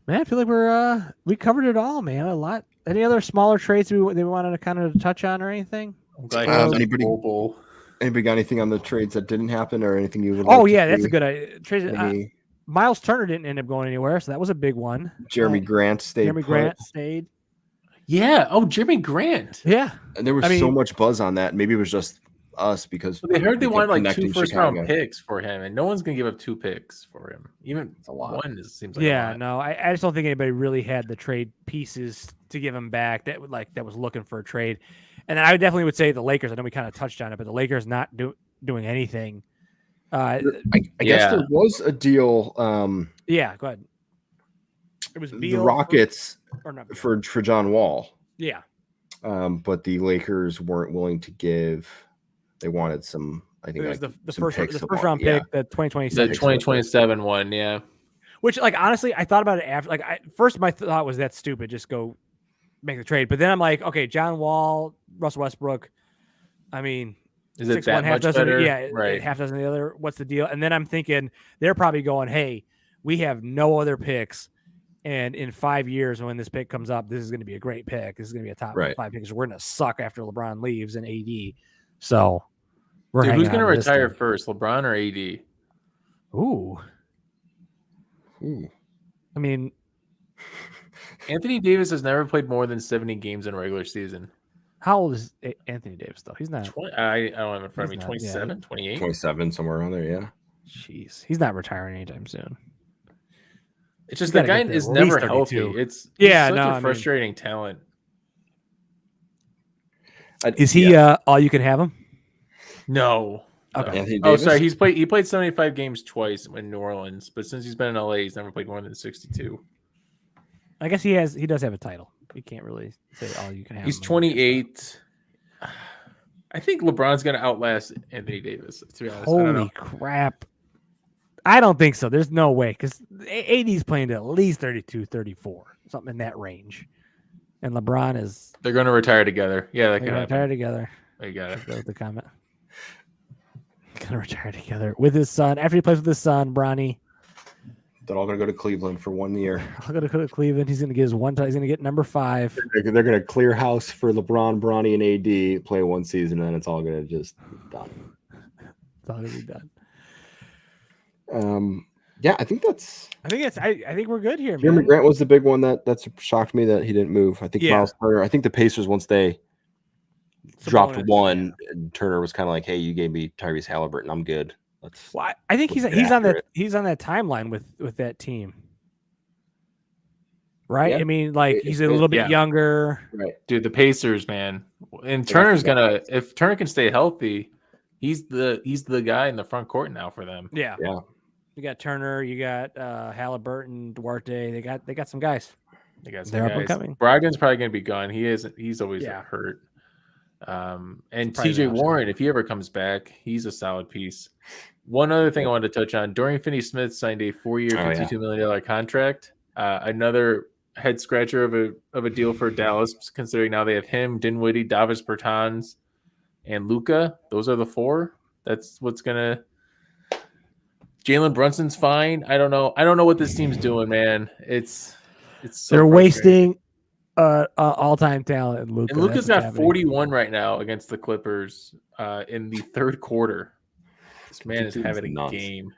Man, I feel like we covered it all, man. A lot. Any other smaller trades they wanted to kind of touch on or anything? Anybody got anything on the trades that didn't happen or anything you would? Oh, yeah, that's a good trade. Miles Turner didn't end up going anywhere, so that was a big one. Jeremy Grant stayed. Yeah. Oh, Jeremy Grant. Yeah. And there was so much buzz on that. Maybe it was just us because they heard they wanted like 2 first-round picks for him, and no one's gonna give up 2 picks for him. Even a lot. One seems like a lot. No, I just don't think anybody really had the trade pieces to give him back that was looking for a trade. And then I definitely would say the Lakers. I know we kind of touched on it, but the Lakers not doing anything. I guess there was a deal. Yeah, go ahead. It was the Rockets for John Wall. Yeah. But the Lakers weren't willing to give. They wanted some. I think it was the first round pick, the 2027. The 2027 one, yeah. Which, honestly, I thought about it after. First my thought was that's stupid. Just go make the trade. But then I'm like, okay, John Wall, Russell Westbrook. I mean, is it that much better? Yeah, right. Half dozen the other. What's the deal? And then I'm thinking they're probably going, hey, we have no other picks. And in 5 years, when this pick comes up, this is going to be a great pick. This is going to be a top 5 pick. We're going to suck after LeBron leaves and AD. So who's going to retire first, LeBron or AD? Ooh. I mean, Anthony Davis has never played more than 70 games in regular season. How old is Anthony Davis, though? He's not. 20, I don't have it in front of me. 27, 28? 27, somewhere around there, yeah. Jeez. He's not retiring anytime soon. It's just the guy is never healthy. It's such a frustrating talent. Is he all you can have him? No. Okay. Oh, sorry. He played 75 games twice in New Orleans, but since he's been in LA, he's never played more than 62. I guess he does have a title. You can't really say all you can have. He's 28. I think LeBron's going to outlast Anthony Davis, to be honest. Holy crap. I don't think so. There's no way because AD's playing to at least 32, 34, something in that range. And LeBron is. They're going to retire together. Yeah, that could happen. Retire together. You got it. That was the comment. Going to retire together with his son. After he plays with his son, Bronny. They're all going to go to Cleveland for 1 year. I'll go to Cleveland. He's going to get his one time. He's going to get number 5. They're going to clear house for LeBron, Bronny, and AD. Play 1 season, and then it's all going to just be done. It's all going to be done. Yeah, I think we're good here, man. Jeremy Grant was the big one that shocked me that he didn't move. I think Miles Turner. I think the Pacers once they dropped one, and Turner was kind of like, "Hey, you gave me Tyrese Halliburton. I'm good." I think he's on that timeline with that team, right? Yeah. I mean, he's a little bit younger, right? Dude, the Pacers, man, and Turner's gonna if Turner can stay healthy, he's the guy in the front court now for them. Yeah. You got Turner, you got Halliburton, Duarte. They got some guys. They got some They're up and guys. coming. Brogdon's probably going to be gone. He's always Yeah. hurt. And probably the TJ option. Warren, if he ever comes back, he's a solid piece. One other thing I wanted to touch on: Dorian Finney-Smith signed a 4-year, $52 million contract. Another head scratcher of a deal for Dallas, considering now they have him, Dinwiddie, Davis Bertans, and Luka. Those are the 4. That's what's gonna. Jalen Brunson's fine. I don't know what this team's doing, man. It's so They're frustrating. wasting all-time talent in Luka. And Luka's got 41 right now against the Clippers in the third quarter. This man is having a game.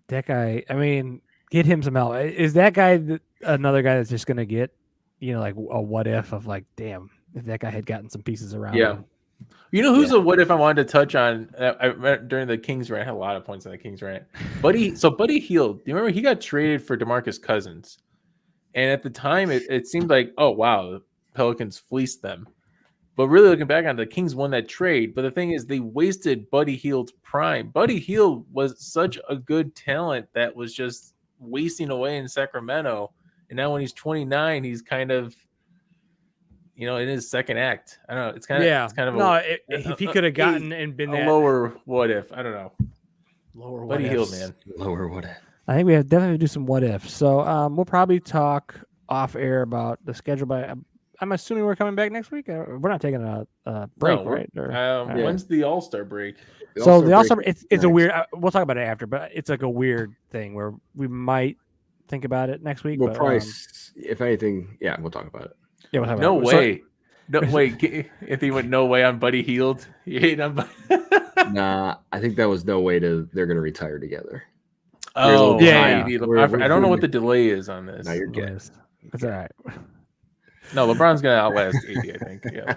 That guy, I mean, get him some help. Is that guy another guy that's just going to get, like a what if of like, damn, if that guy had gotten some pieces around him. You know who's a what if I wanted to touch on during the Kings rant? I had a lot of points on the Kings rant. Buddy Hield, do you remember he got traded for DeMarcus Cousins? And at the time, it seemed like, oh, wow, the Pelicans fleeced them. But really looking back on it, the Kings won that trade. But the thing is, they wasted Buddy Hield's prime. Buddy Hield was such a good talent that was just wasting away in Sacramento. And now when he's 29, he's kind of, in his second act. I don't know. It's kind of if he could have gotten and been a lower what if. I don't know. Lower Buddy Hield, man. Lower what if. I think we have definitely to do some what if. So we'll probably talk off air about the schedule. But I'm assuming we're coming back next week. We're not taking a break, right? When's the All-Star break? So the All-Star it's a weird. We'll talk about it after, but it's like a weird thing where we might think about it next week. We'll probably, if anything, we'll talk about it. Yeah, we'll talk no about way. It. No way. If he went no way on Buddy Hield, you hate on Buddy. Nah, I think that was no way they're going to retire together. Oh, yeah. I don't know what the delay is on this. No, you're good. It's all right. No, LeBron's going to outlast 80, I think. Yeah.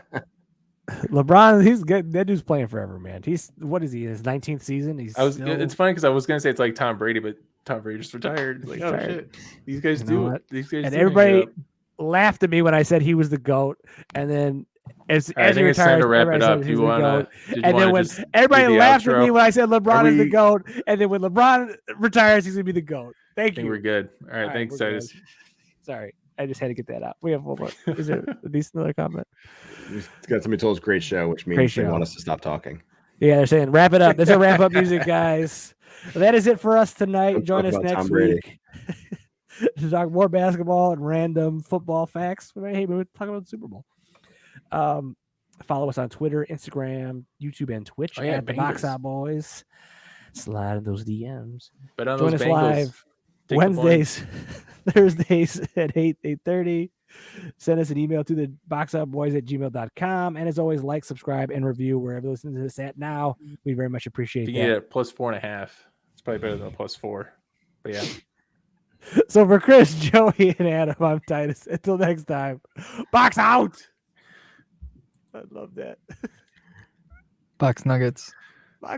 LeBron, he's good. That dude's playing forever, man. What is he? His 19th season. It's funny because I was going to say it's like Tom Brady, but Tom Brady just retired. Like, oh shit, these guys do it. These guys. And everybody laughed at me when I said he was the GOAT, and then as he retires, time to wrap it up. He's the GOAT. And then when everybody laughed at me when I said LeBron is the GOAT, and then when LeBron retires, he's gonna be the GOAT. Thank you. We're good. All right, thanks, Titus. Sorry, I just had to get that out. We have one more. Is there a decent other comment? It's got somebody told us great show, which means they want us to stop talking. Yeah, they're saying wrap it up. There's a wrap up music, guys. Well, that is it for us tonight. Join us next week to talk more basketball and random football facts. Hey, we're talking about the Super Bowl. Follow us on Twitter, Instagram, YouTube, and Twitch at the Box Out Boys. Slide in those DMs. But on join those us Bengals, live Wednesdays, Thursdays at 8:30. Send us an email to the boxoutboys@gmail.com. And as always, like, subscribe, and review wherever you listen to this at now. We very much appreciate that. Yeah, +4.5. It's probably better than a +4. But yeah. So for Chris, Joey, and Adam, I'm Titus. Until next time, box out. I love that. Box Nuggets.